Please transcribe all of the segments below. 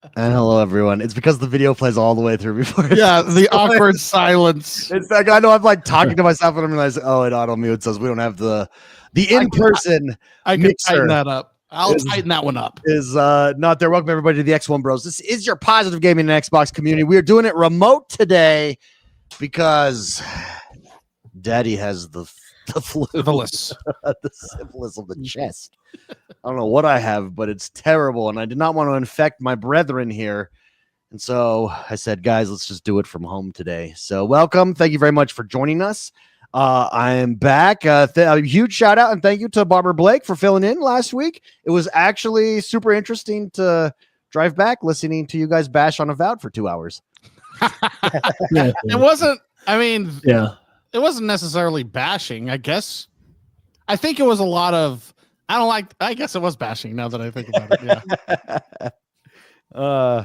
And hello, everyone. It's because the video plays all the way through before. Yeah, the awkward silence. It's like I know I'm like talking to myself and I'm realizing, oh, it auto mute says we don't have the in-person I can tighten mixer that up. I'll tighten that one up. is not there. Welcome everybody to the XoneBros. This is your positive gaming and Xbox community. We are doing it remote today because Daddy has the flu, Syphilis. the syphilis of the chest. I don't know what I have, but it's terrible, and I did not want to infect my brethren here. And so I said, guys, let's just do it from home today. So welcome. Thank you very much for joining us. I am back. A huge shout out and thank you to Barbara Blake for filling in last week. It was actually super interesting to drive back listening to you guys bash on Avowed for 2 hours. It wasn't, I mean, yeah, it wasn't necessarily bashing, I guess. I think it was a lot of, I guess it was bashing now that I think about it. Yeah.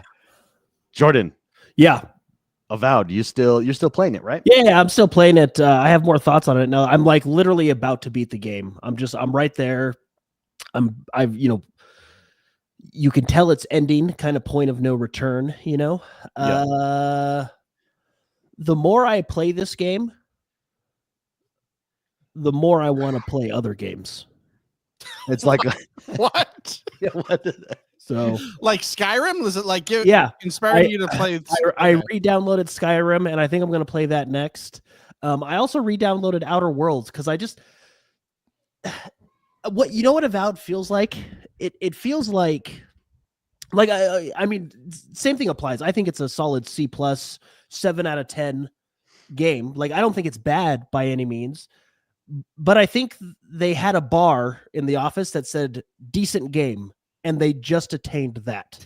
Jordan. Yeah. Avowed. You're still playing it, right? Yeah, I'm still playing it. I have more thoughts on it now. I'm like literally about to beat the game. I'm right there. You can tell it's ending, kind of point of no return, Yeah. The more I play this game, the more I want to play other games. It's like what? So like Skyrim? Was it like inspiring you to play? I re-downloaded Skyrim, and I think I'm going to play that next. I also re-downloaded Outer Worlds because I just what Avowed feels like. It feels like I mean, same thing applies. I think it's a solid C+, 7 out of 10 game. Like I don't think it's bad by any means, but I think they had a bar in the office that said decent game. And they just attained that.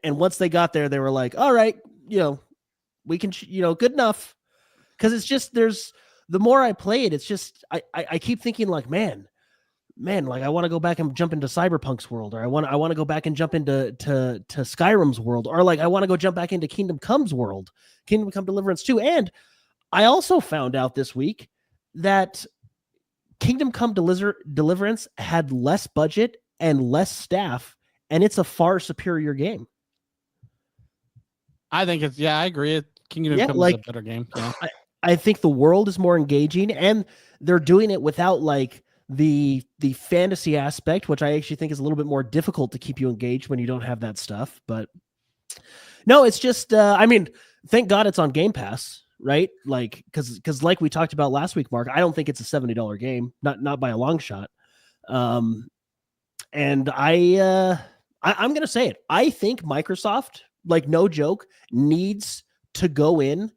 And once they got there, they were like, all right, we can, good enough. Because it's just, the more I play it, it's just, I keep thinking like, man, like I want to go back and jump into Cyberpunk's world, or I want to go back and jump into Skyrim's world, or like I want to go jump back into Kingdom Come's world, Kingdom Come Deliverance 2. And I also found out this week that Kingdom Come Deliverance had less budget and less staff, and it's a far superior game. I think it's, I agree. Kingdom Come is a better game. Yeah. I think the world is more engaging, and they're doing it without like the fantasy aspect, which I actually think is a little bit more difficult to keep you engaged when you don't have that stuff. But no, it's just, I mean, thank God it's on Game Pass. Right? Like, because like we talked about last week, Mark, I don't think it's a $70 game, not by a long shot. And I'm going to say it. I think Microsoft, like no joke, needs to go in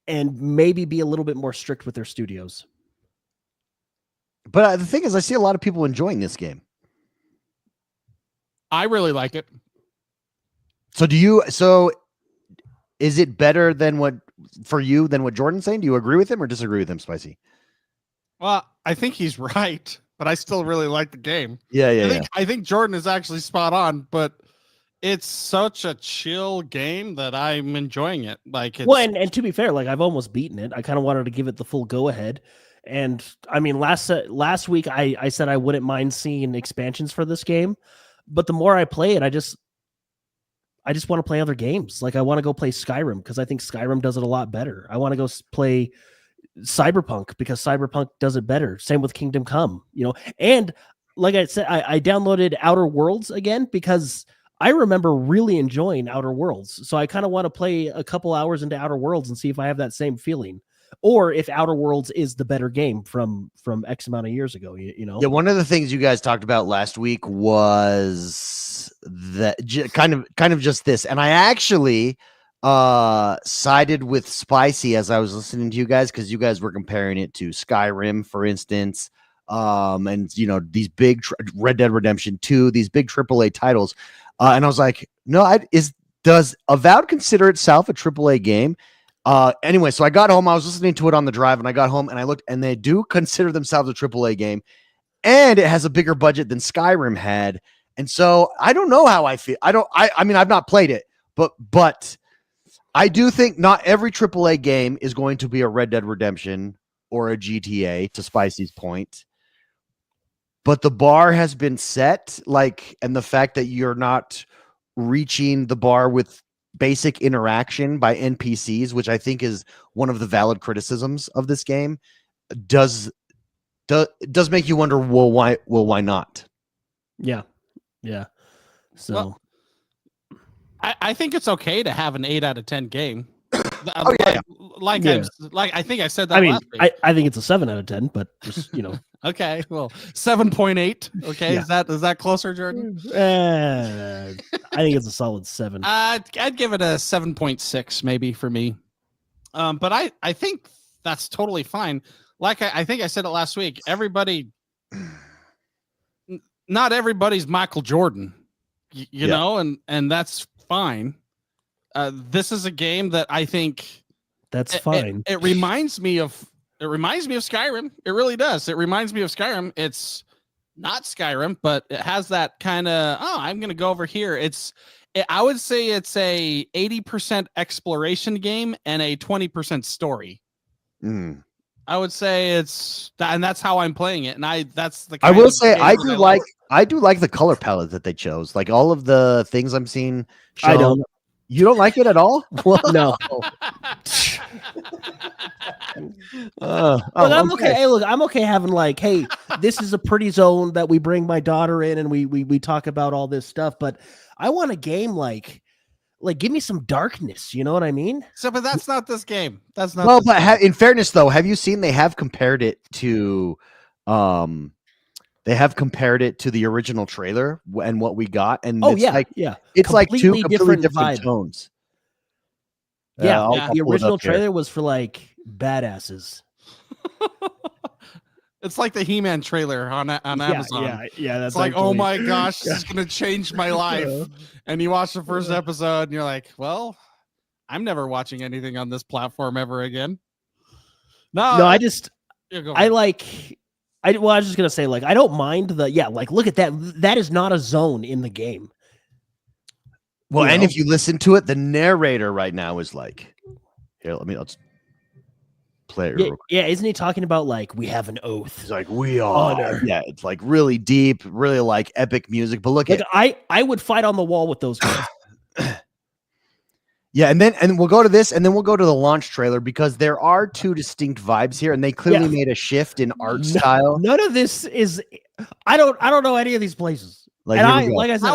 and maybe be a little bit more strict with their studios. But the thing is, I see a lot of people enjoying this game. I really like it. So is it better than what Jordan's saying? Do you agree with him or disagree with him, Spicy? Well, I think he's right, but I still really like the game. Yeah. I think Jordan is actually spot on, but it's such a chill game that I'm enjoying it. Like, and to be fair, like I've almost beaten it. I kind of wanted to give it the full go ahead. And I mean, last week I said I wouldn't mind seeing expansions for this game, but the more I play it, I just want to play other games. Like I want to go play Skyrim because I think Skyrim does it a lot better. I want to go play Cyberpunk because Cyberpunk does it better. Same with Kingdom Come, And like I said, I downloaded Outer Worlds again because I remember really enjoying Outer Worlds. So I kind of want to play a couple hours into Outer Worlds and see if I have that same feeling. Or if Outer Worlds is the better game from X amount of years ago, Yeah, one of the things you guys talked about last week was that kind of just this, and I actually sided with Spicy as I was listening to you guys because you guys were comparing it to Skyrim, for instance, and these big Red Dead Redemption 2, these big AAA titles, and I was like, no, does Avowed consider itself a AAA game? Anyway, so I got home. I was listening to it on the drive, and I got home and I looked, and they do consider themselves a AAA game, and it has a bigger budget than Skyrim had. And so I don't know how I feel. I mean, I've not played it, but I do think not every AAA game is going to be a Red Dead Redemption or a GTA, to Spicy's point. but the bar has been set, like, and the fact that you're not reaching the bar with basic interaction by NPCs, which I think is one of the valid criticisms of this game, does make you wonder, well, why not? Yeah. So Well, I think it's okay to have an 8 out of 10 game. Oh, yeah. I think I said that I mean, last week. I think it's a 7 out of 10, but just, Okay, well, 7.8. Okay, Yeah. is that closer, Jordan? I think it's a solid 7. I'd give it a 7.6 maybe for me. But I think that's totally fine. Like I think I said it last week. Not everybody's Michael Jordan, you know, and that's fine. This is a game that I think that's fine. It reminds me of Skyrim. It really does. It reminds me of Skyrim. It's not Skyrim, but it has that kind of, I'm going to go over here. I would say it's a 80% exploration game and a 20% story. I would say it's that, and that's how I'm playing it. And I will say I do like the color palette that they chose. Like all of the things I'm seeing shown. I don't. You don't like it at all? No. I'm okay. Hey, look, I'm okay having like, hey, this is a pretty zone that we bring my daughter in and we talk about all this stuff. But I want a game like give me some darkness. You know what I mean? So, but that's not this game. That's not. Well, but in fairness, though, have you seen they have compared it to, the original trailer and what we got? And it's like two completely different tones. Yeah, the original trailer was for like badasses. It's like the He-Man trailer on Amazon. Yeah. That's it's like, oh my gosh, this is gonna change my life. And you watch the first episode, and you're like, well, I'm never watching anything on this platform ever again. No, I was just gonna say, like, I don't mind look at that. That is not a zone in the game. Well, and if you listen to it, the narrator right now is like, here, let's play it. Yeah, isn't he talking about like we have an oath? He's like, we are. Yeah, it's like really deep, really like epic music. But look at I would fight on the wall with those guys. Yeah, and we'll go to this, and then we'll go to the launch trailer because there are two distinct vibes here, and they clearly made a shift in art style. None of this is. I don't know any of these places. Like I said,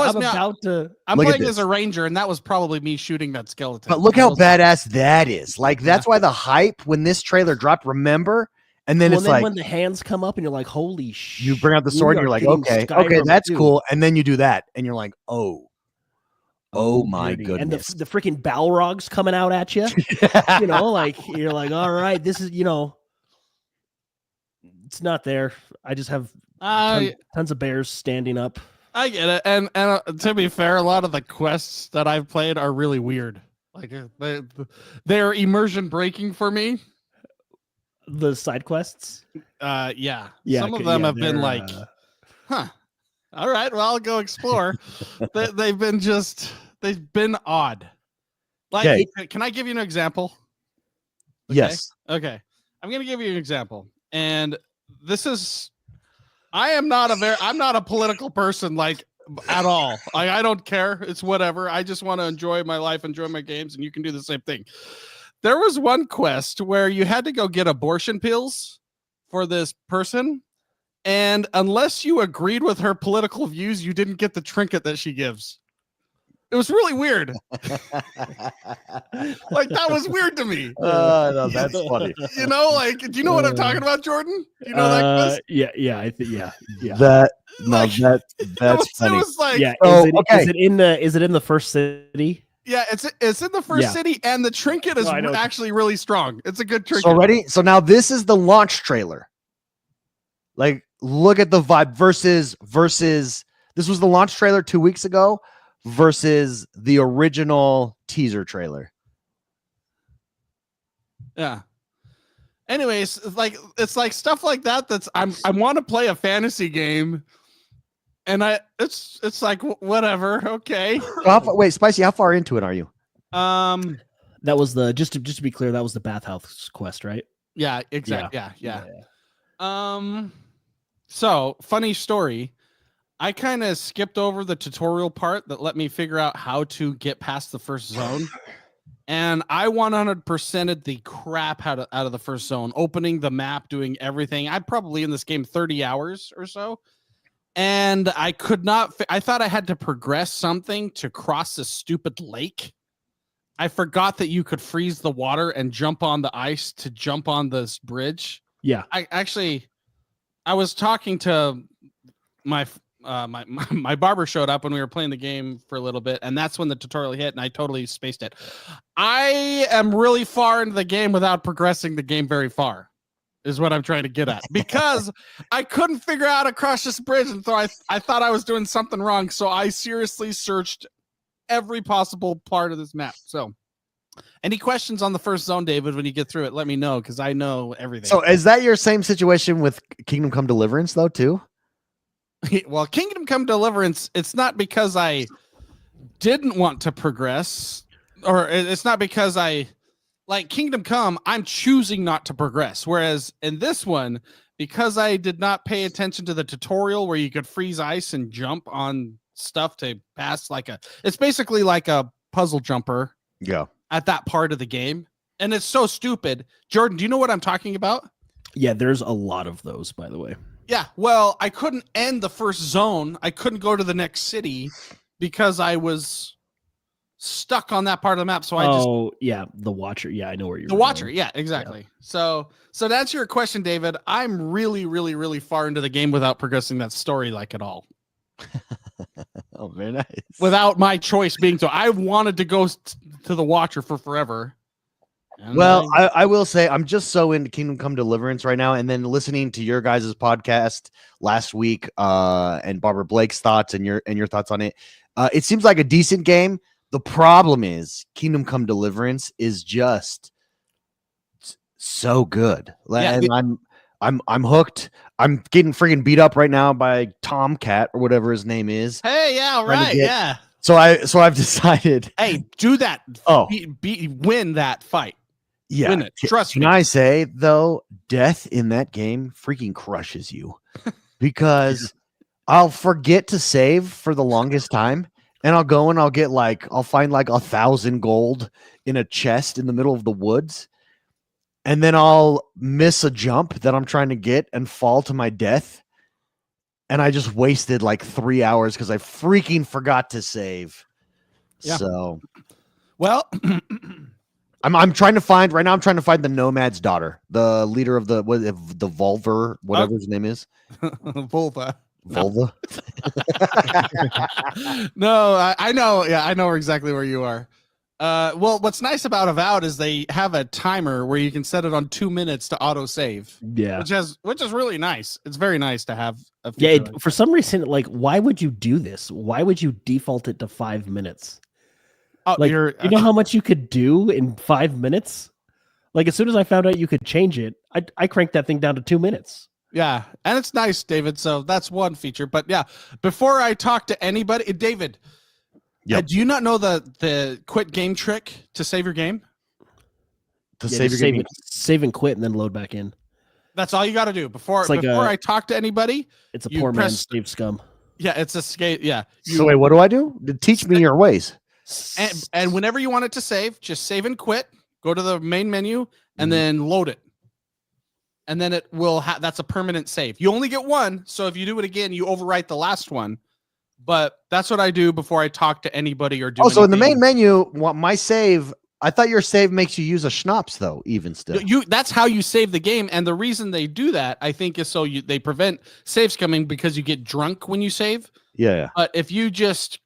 I'm playing as a ranger, and that was probably me shooting that skeleton. But look how badass that is. Like that's why the hype when this trailer dropped. Remember, and then when the hands come up, and you're like, holy shit! You bring out the sword, and you're like, okay, that's cool. And then you do that, and you're like, oh my goodness! And the freaking Balrogs coming out at you. Like you're like, all right, this is it's not there. I just have tons of bears standing up. I get it, and to be fair, a lot of the quests that I've played are really weird. Like they're immersion breaking for me. The side quests, yeah. Some of them have been like, huh. All right, well, I'll go explore. They've been odd. Like, can I give you an example? Okay? Yes. Okay, I'm gonna give you an example, and this is. I'm not a political person, like, at all. I don't care. It's whatever. I just want to enjoy my life, enjoy my games, and you can do the same thing. There was one quest where you had to go get abortion pills for this person, and unless you agreed with her political views, you didn't get the trinket that she gives. It was really weird. Like, that was weird to me. No, that's funny. Like, do you know what I'm talking about, Jordan? You know that quest? Yeah, I think, yeah. That's funny. It was like, is it in the first city? Yeah, it's in the first city, and the trinket is actually really strong. It's a good trinket. So ready? So now this is the launch trailer. Like, look at the vibe versus. This was the launch trailer 2 weeks ago. Versus the original teaser trailer. Yeah. Anyways, it's like stuff like that. I want to play a fantasy game, and it's like whatever. Okay. Wait, Spicy, how far into it are you? That was just to be clear, that was the bathhouse quest, right? Yeah. Exactly. Yeah. So, funny story. I kind of skipped over the tutorial part that let me figure out how to get past the first zone. And I 100%ed the crap out of the first zone, opening the map, doing everything. I'm probably in this game 30 hours or so. And I could not, I thought I had to progress something to cross this stupid lake. I forgot that you could freeze the water and jump on the ice to jump on this bridge. Yeah. I was talking to my my barber showed up when we were playing the game for a little bit, and that's when the tutorial hit, and I totally spaced it. I am really far into the game without progressing the game very far, is what I'm trying to get at, because I couldn't figure out how to cross this bridge, and so I thought I was doing something wrong, so I seriously searched every possible part of this map. So any questions on the first zone, David, when you get through it, let me know, because I know everything. So is that your same situation with Kingdom Come Deliverance though too? Well, Kingdom Come Deliverance, it's not because I didn't want to progress, or it's not because I like Kingdom Come, I'm choosing not to progress. Whereas in this one, because I did not pay attention to the tutorial where you could freeze ice and jump on stuff to pass it's basically like a puzzle jumper. Yeah. At that part of the game. And it's so stupid. Jordan, do you know what I'm talking about? Yeah, there's a lot of those, by the way. Yeah, well, I couldn't end the first zone. I couldn't go to the next city because I was stuck on that part of the map. So the Watcher. Yeah, I know where you're. The Watcher. Yeah, exactly. Yeah. So that's your question, David. I'm really, really, really far into the game without progressing that story at all. Oh, very nice. Without my choice being so, I wanted to go to the Watcher for forever. Well, I will say I'm just so into Kingdom Come Deliverance right now, and then listening to your guys' podcast last week, and Barbara Blake's thoughts and your thoughts on it. It seems like a decent game. The problem is Kingdom Come Deliverance is just so good. And I'm hooked. I'm getting freaking beat up right now by Tomcat or whatever his name is. Hey, yeah, right, yeah. So I've decided. Hey, do that. Oh, win that fight. Yeah. Win it. Trust me. Can I say though, death in that game freaking crushes you, because I'll forget to save for the longest time, and I'll go and I'll find 1,000 gold in a chest in the middle of the woods. And then I'll miss a jump that I'm trying to get and fall to my death. And I just wasted 3 hours because I freaking forgot to save. Yeah. So, well, I'm trying to find right now. I'm trying to find the Nomad's daughter, the leader of the Volver, whatever his name is. Volva. Volva. No, I know. Yeah, I know exactly where you are. Well, what's nice about Avowed is they have a timer where you can set it on 2 minutes to auto save. Yeah, which is really nice. It's very nice to have. For some reason, why would you do this? Why would you default it to 5 minutes? Oh, you know how much you could do in 5 minutes? As soon as I found out you could change it, I cranked that thing down to 2 minutes. Yeah, and it's nice, David. So that's one feature. But yeah, before I talk to anybody, David. Yeah. Do you not know the quit game trick to save your game? Save and quit and then load back in. That's all you got to do before I talk to anybody. It's a poor man's save scum. Yeah, it's a skate. Yeah. So wait, what do I do? Teach me your ways. And whenever you want it to save, just save and quit. Go to the main menu and then load it. And then it will that's a permanent save. You only get one, so if you do it again, you overwrite the last one. But that's what I do before I talk to anybody or do. Oh, so in the main menu, my save. I thought your save makes you use a schnapps, though. Even still, that's how you save the game, and the reason they do that, I think, is so they prevent saves coming because you get drunk when you save. Yeah. But if you just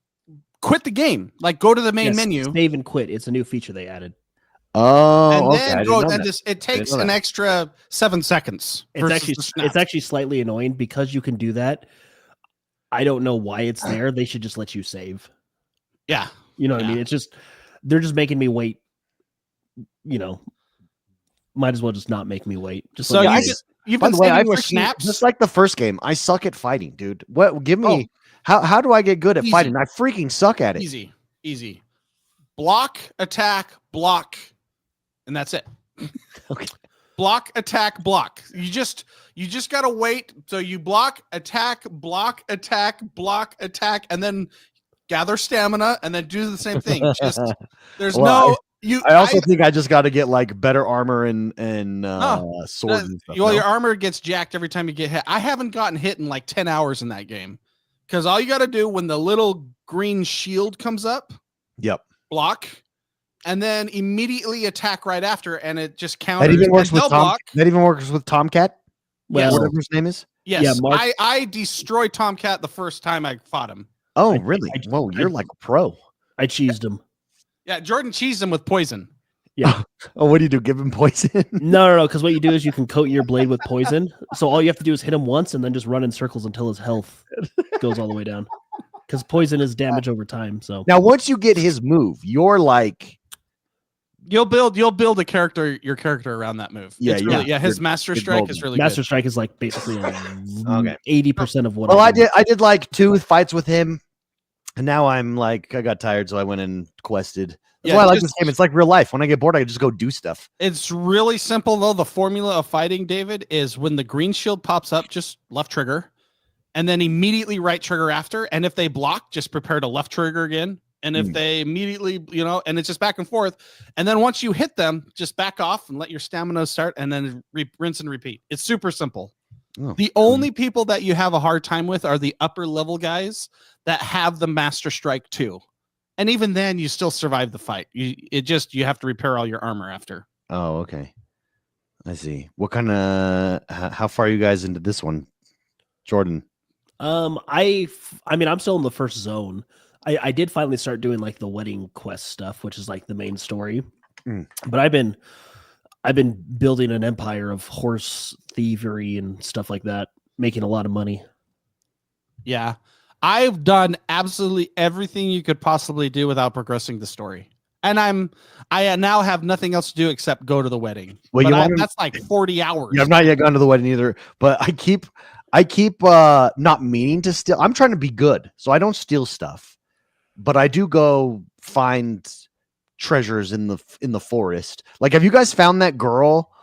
quit the game, go to the main menu, save and quit. It's a new feature they added. Oh, and then go and it takes an extra 7 seconds. It's actually slightly annoying because you can do that. I don't know why it's there. They should just let you save. Yeah. You know what I mean? It's just, they're just making me wait. Might as well just not make me wait. Just so you've been saving for snaps? Just like the first game, I suck at fighting, dude. What? Give me, how do I get good at fighting? I freaking suck at it. Easy. Block, attack, block, and that's it. Okay. block, attack, block. You just gotta wait. So you block, attack, and then gather stamina, and then do the same thing. Just there's Well, no you. I also think I just got to get like better armor and swords and stuff. Well, your armor gets jacked every time you get hit. I haven't gotten hit in like 10 hours in that game because all you got to do when the little green shield comes up, Yep. block, and then immediately attack right after, and it just counters. That even works and with they'll block. That even works with Tomcat. Well, Whatever his name is. Yes, Yeah, Mark- I destroyed Tomcat the first time I fought him. Oh, really? Whoa, you're like a pro. I cheesed him. Yeah, Jordan cheesed him with poison. Yeah. Oh, what do you do? Give him poison? No. Because what you do is you can coat your blade with poison. So all you have to do is hit him once and then just run in circles until his health goes all the way down. Because poison is damage over time. So Now, once you get his move, you're like, You'll build your character around that move. Yeah, It's really, yeah. His master you're strike golden. is really Master good. Strike is like basically Okay. 80% of what well, I do. did like 2 fights with him, and now I'm like, I got tired, so I went and quested. That's why I like this game. It's like real life. When I get bored, I just go do stuff. It's really simple though. The formula of fighting, David, is when the green shield pops up, just left trigger, and then immediately right trigger after. And if they block, just prepare to left trigger again. And if they immediately, and it's just back and forth. And then once you hit them, just back off and let your stamina start, and then rinse and repeat. It's super simple. Oh, the only people that you have a hard time with are the upper level guys that have the master strike too. And even then, you still survive the fight. You have to repair all your armor after. Oh, okay. I see. What kind of? How far are you guys into this one, Jordan? I mean, I'm still in the first zone. I did finally start doing like the wedding quest stuff, which is like the main story. But I've been building an empire of horse thievery and stuff like that, making a lot of money. Yeah. I've done absolutely everything you could possibly do without progressing the story. And I now have nothing else to do except go to the wedding. Well, that's like 40 hours. Yeah, I've not yet gone to the wedding either, but I keep not meaning to steal. I'm trying to be good, so I don't steal stuff. But I do go find treasures in the forest. Like, have you guys found that girl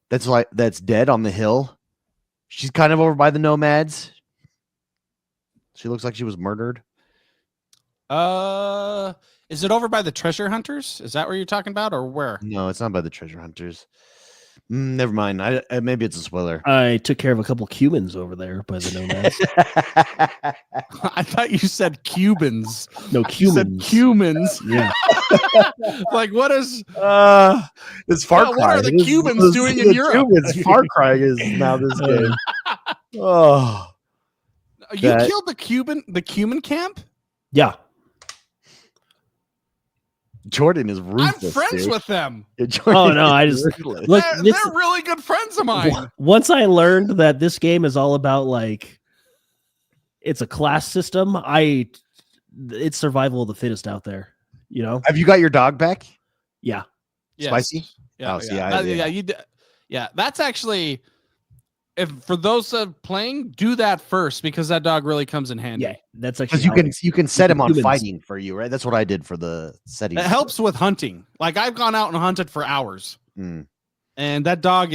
that's dead on the hill? She's kind of over by the nomads. She looks like she was murdered. Is it over by the treasure hunters? Is that what you're talking about, or where? No, it's not by the treasure hunters. Never mind. Maybe it's a spoiler. I took care of a couple Cubans over there by the nomads. I thought you said Cubans. No, You said Cumans. Cumans. Yeah. Like, what is? It's Far Cry. What are the Cubans doing in Europe? Far Cry is now this game. Oh, You killed the Cuban camp? Yeah. Jordan is ruthless. I'm friends dude. with them. Yeah, Jordan Oh no, I is just ruthless. look. They're really good friends of mine. Once I learned that this game is all about like it's a class system, it's survival of the fittest out there. You know? Have you got your dog back? Yeah. Yes. Spicy? Yeah, Oh, see, yeah. That's actually, if for those playing, do that first because that dog really comes in handy. Yeah. That's actually Because you can set him on Humans. fighting for you, right? That's what I did for the setting. It helps with hunting. Like I've gone out and hunted for hours, Mm. and that dog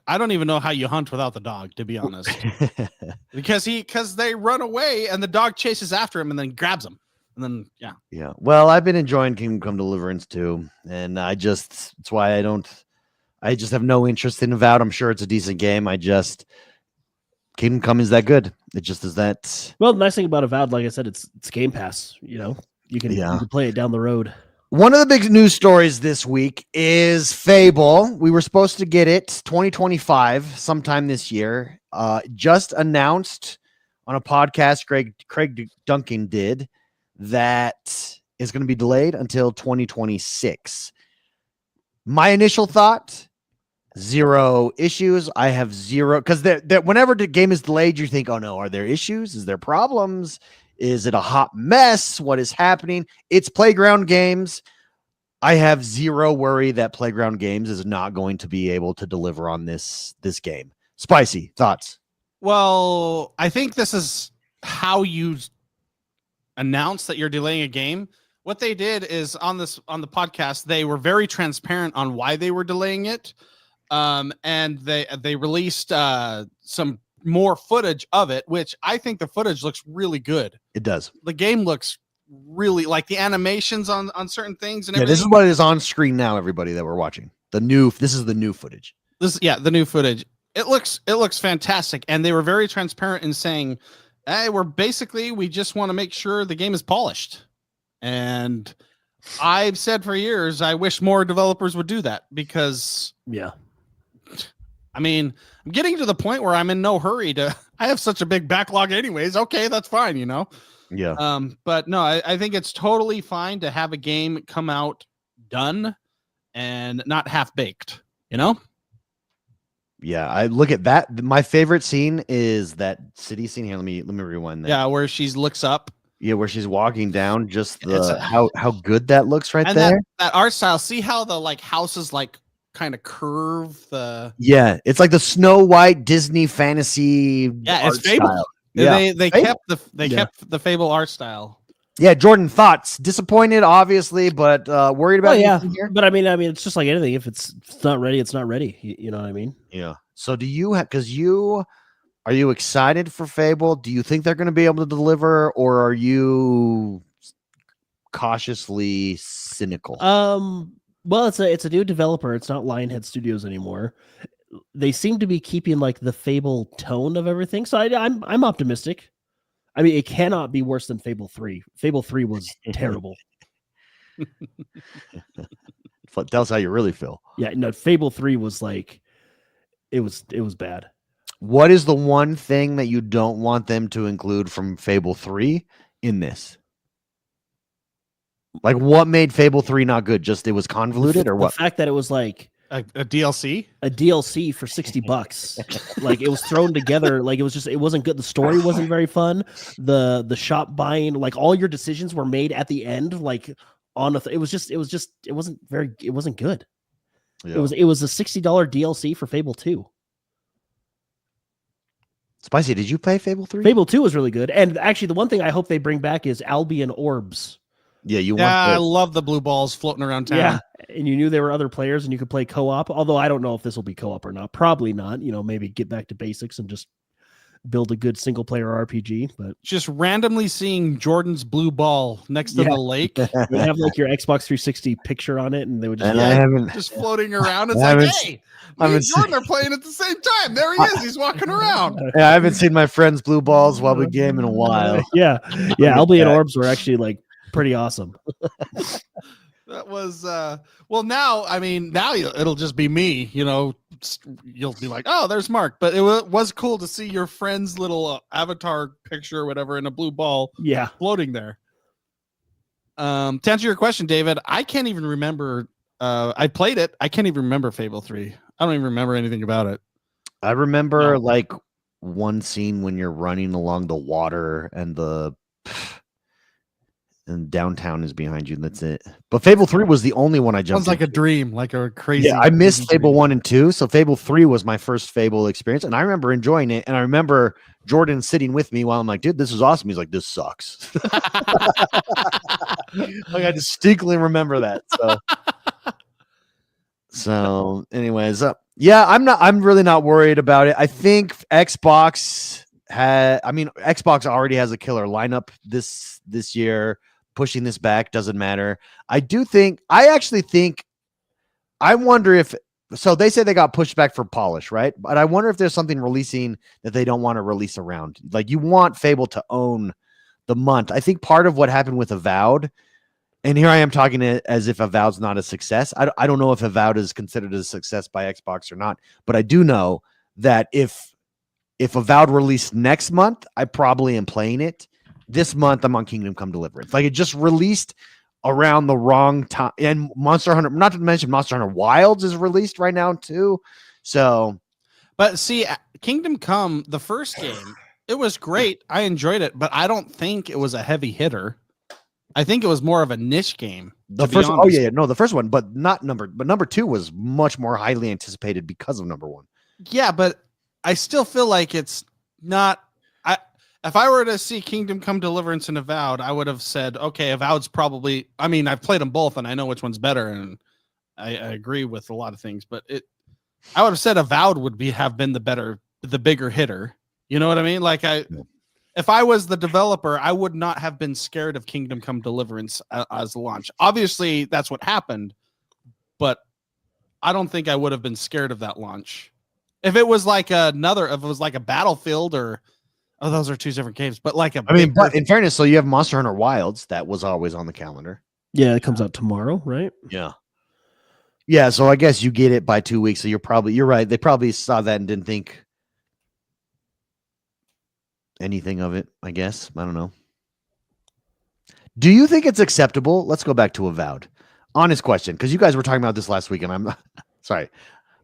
I don't even know how you hunt without the dog, to be honest, because they run away and the dog chases after him and then grabs him. And then, yeah. Yeah. Well, I've been enjoying Kingdom Come Deliverance too. And it's why I just have no interest in Avowed. I'm sure it's a decent game. Kingdom Come is that good. It just is that. Well, the nice thing about Avowed, like I said, it's Game Pass. You know, you can play it down the road. One of the big news stories this week is Fable. We were supposed to get it 2025 sometime this year. Just announced on a podcast Craig Duncan did that is going to be delayed until 2026. My initial thought, 0 issues. I have 0 because whenever the game is delayed, you think, oh no, are there issues? Is there problems? Is it a hot mess? What is happening? It's Playground Games. I have 0 worry that Playground Games is not going to be able to deliver on this game. Spicy thoughts. Well, I think this is how you announce that you're delaying a game. What they did is on the podcast, they were very transparent on why they were delaying it. And they released some more footage of it, which I think the footage looks really good. It does. The game looks really like the animations on certain things and everything. This is what is on screen now, everybody that we're watching. This is the new footage. The new footage. It looks fantastic, and they were very transparent in saying, "Hey, we just want to make sure the game is polished." And I've said for years, I wish more developers would do that because, I mean, I'm getting to the point where I'm in no hurry I have such a big backlog anyways. Okay, that's fine, Yeah. But no, I think it's totally fine to have a game come out done and not half baked, Yeah, I look at that. My favorite scene is that city scene here. Let me rewind that. Yeah, where she looks up. Yeah, where she's walking down. Just how good that looks right and there. That art style. See how the houses kind of curve the. Yeah, it's like the Snow White Disney fantasy. Yeah, it's Fable. Fable. Yeah, they kept the Fable art style. Yeah, Jordan, thoughts? Disappointed, obviously, but worried about. Here? But I mean, it's just like anything. If it's not ready, it's not ready. You know what I mean? Yeah. So do you have? Are you excited for Fable? Do you think they're going to be able to deliver, or are you cautiously cynical? Well, it's a new developer. It's not Lionhead Studios anymore. They seem to be keeping the Fable tone of everything. So I'm optimistic. I mean, it cannot be worse than Fable 3. Fable 3 was terrible. Tell us how you really feel. Yeah, no, Fable 3 was it was bad. What is the one thing that you don't want them to include from Fable 3 in this? Like, what made Fable 3 not good? Just it was convoluted, or what? The fact that it was a DLC? A DLC for $60. It was thrown together. It wasn't good. The story wasn't very fun. The shop buying, all your decisions were made at the end, it wasn't good. Yeah. It was a $60 DLC for Fable 2. Spicy, did you play Fable 3? Fable 2 was really good. And actually, the one thing I hope they bring back is Albion Orbs. Yeah, I love the blue balls floating around town. Yeah, and you knew there were other players and you could play co-op. Although I don't know if this will be co-op or not. Probably not. Maybe get back to basics and just build a good single player RPG. But just randomly seeing Jordan's blue ball next to the lake, you have your Xbox 360 picture on it, and they would just floating around. It's hey, me and Jordan are playing at the same time. There he is. He's walking around. Yeah, I haven't seen my friend's blue balls while we game in a while. Yeah, Albion Orbs were actually pretty awesome. That was now it'll just be me, you'll be like, oh, there's Mark. But it was cool to see your friend's little avatar picture or whatever in a blue ball floating there. To answer your question, David, I can't even remember. I played it. I can't even remember Fable 3. I don't even remember anything about it. I remember one scene when you're running along the water and downtown is behind you. And that's it. But Fable 3 was the only one I jumped. Sounds like a dream, like a crazy. Yeah, I missed Fable 1 and 2. So Fable 3 was my first Fable experience. And I remember enjoying it. And I remember Jordan sitting with me while I'm like, dude, this is awesome. He's like, this sucks. I distinctly remember that. So anyways, I'm really not worried about it. I think Xbox already has a killer lineup this year. Pushing this back doesn't matter. I wonder if, so they say they got pushed back for polish, right? But I wonder if there's something releasing that they don't want to release around. You want Fable to own the month. I think part of what happened with Avowed, and here I am talking as if Avowed's not a success. I don't know if Avowed is considered a success by Xbox or not, but I do know that if Avowed released next month, I probably am playing it. This month, I'm on Kingdom Come Deliverance. It just released around the wrong time. And Monster Hunter, not to mention Monster Hunter Wilds is released right now too. So, but see, Kingdom Come, the first game, it was great. I enjoyed it, but I don't think it was a heavy hitter. I think it was more of a niche game. The first one, the first one, but number 2 was much more highly anticipated because of number 1. Yeah, but I still feel like it's not. If I were to see Kingdom Come Deliverance and Avowed, I would have said, okay, Avowed's probably. I mean, I've played them both, and I know which one's better, and I agree with a lot of things. But I would have said Avowed would have been the bigger hitter. You know what I mean? Like if I was the developer, I would not have been scared of Kingdom Come Deliverance as a launch. Obviously, that's what happened, but I don't think I would have been scared of that launch. If it was like if it was like a Battlefield or, those are two different games, but like but in fairness, so you have Monster Hunter Wilds that was always on the calendar. Yeah, it comes out tomorrow, right? Yeah. Yeah, so I guess you get it by 2 weeks. So you're right. They probably saw that and didn't think anything of it, I guess. I don't know. Do you think it's acceptable? Let's go back to Avowed. Honest question, because you guys were talking about this last week, and I'm sorry.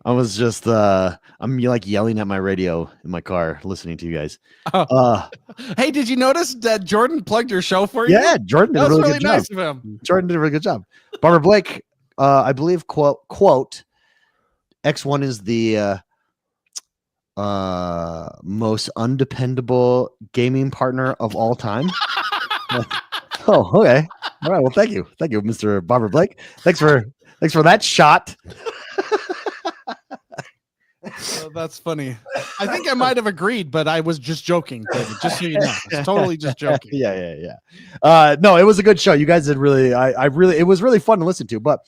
I was just I'm like yelling at my radio in my car listening to you guys. Hey, did you notice that Jordan plugged your show for you? Yeah, Jordan did a really good nice job. of him. Jordan did a really good job. Barbara Blake, I believe quote X1 is the most undependable gaming partner of all time. Oh, okay. All right. Well, thank you, Mr. Barbara Blake. Thanks for that shot. That's funny. I think I might have agreed, but I was just joking, David. Just so you know, it's totally just joking. Yeah. No, it was a good show. You guys did really. It was really fun to listen to. But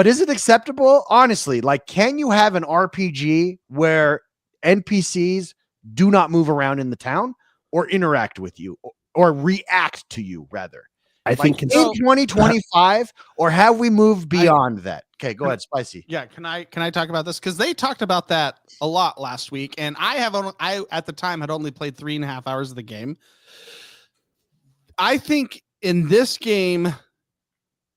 is it acceptable? Honestly, like, can you have an RPG where NPCs do not move around in the town or interact with you or react to you, rather? I think in 2025, or have we moved beyond that? Okay, go ahead, Spicy. Yeah, can I talk about this? Because they talked about that a lot last week, and I at the time had only played 3.5 hours of the game. I think in this game,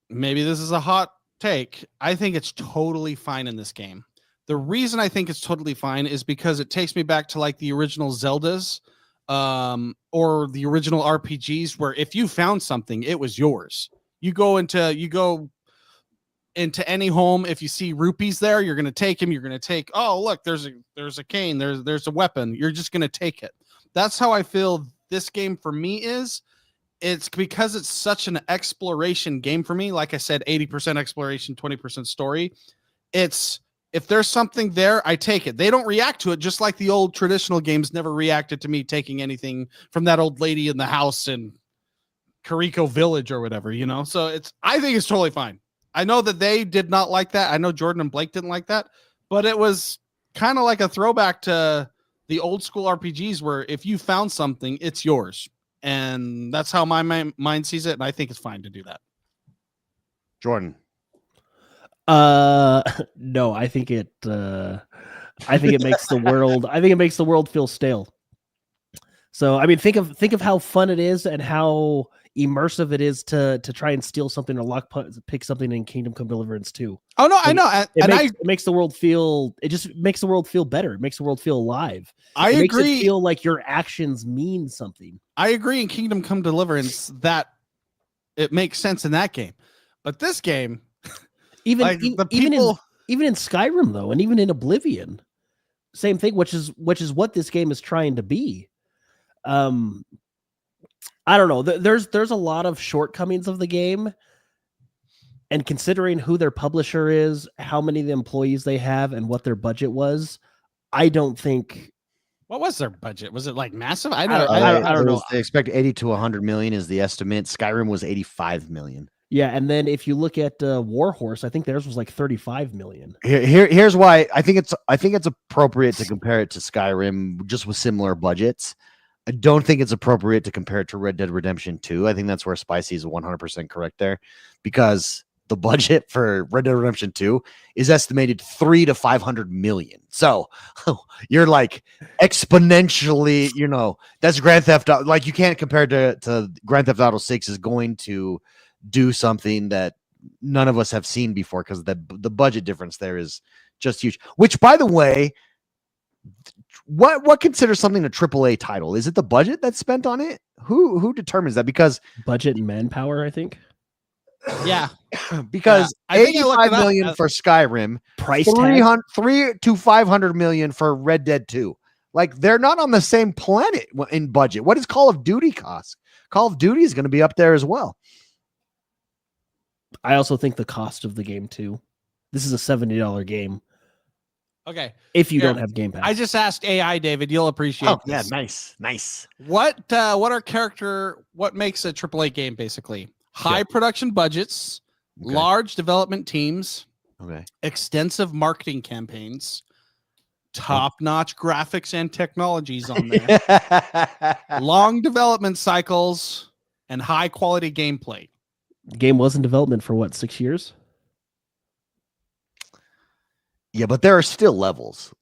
maybe this is a hot take, I think it's totally fine in this game. The reason I think it's totally fine is because it takes me back to like the original Zeldas, or the original RPGs, where if you found something, it was yours. You go into any home, if you see rupees there, you're going to take him. You're going to take, oh, look, there's a cane, there's a weapon. You're just going to take it. That's how I feel this game for me is. It's because it's such an exploration game for me. Like I said, 80% exploration, 20% story. If there's something there, I take it. They don't react to it, just like the old traditional games never reacted to me taking anything from that old lady in the house in Kariko Village or whatever, you know? So I think it's totally fine. I know that they did not like that. I know Jordan and Blake didn't like that, but it was kind of like a throwback to the old school RPGs where if you found something, it's yours. And that's how my mind sees it. And I think it's fine to do that. Jordan. No, I think it makes the world feel stale. So, I mean, think of how fun it is and how immersive it is to try and steal something or pick something in Kingdom Come Deliverance 2. Oh no, I know. It makes the world feel. It just makes the world feel better. It makes the world feel alive. I agree. Makes it feel like your actions mean something. I agree in Kingdom Come Deliverance that it makes sense in that game, but this game, even in Skyrim though, and even in Oblivion, same thing. Which is what this game is trying to be. I don't know. There's a lot of shortcomings of the game, and considering who their publisher is, how many of the employees they have, and what their budget was, I don't think. What was their budget? Was it like massive? I don't know. They expect 80 to 100 million is the estimate. Skyrim was 85 million. Yeah, and then if you look at Warhorse, I think theirs was like 35 million. Here's why I think it's appropriate to compare it to Skyrim, just with similar budgets. I don't think it's appropriate to compare it to Red Dead Redemption 2. I think that's where Spicy is 100% correct there, because the budget for Red Dead Redemption 2 is estimated 300 to 500 million. So you're like exponentially, that's Grand Theft Auto. Like, you can't compare to Grand Theft Auto 6 is going to do something that none of us have seen before, because the budget difference there is just huge. Which, by the way, what considers something a AAA title? Is it the budget that's spent on it? Who determines that? Because budget and manpower, I think. Yeah, because 85 million for Skyrim, price 300 to 500 million for Red Dead 2. Like, they're not on the same planet in budget. What does Call of Duty cost? Call of Duty is going to be up there as well. I also think the cost of the game too. This is a $70 game Okay. if you Here, don't have Game Pass. I just asked AI, David. You'll appreciate Oh, yeah, this. nice. What makes a AAA game basically? High production budgets, Okay. large development teams, Okay. extensive marketing campaigns, top-notch graphics and technologies on there, long development cycles, and high-quality gameplay. The game was in development for what, 6 years? Yeah, but there are still levels.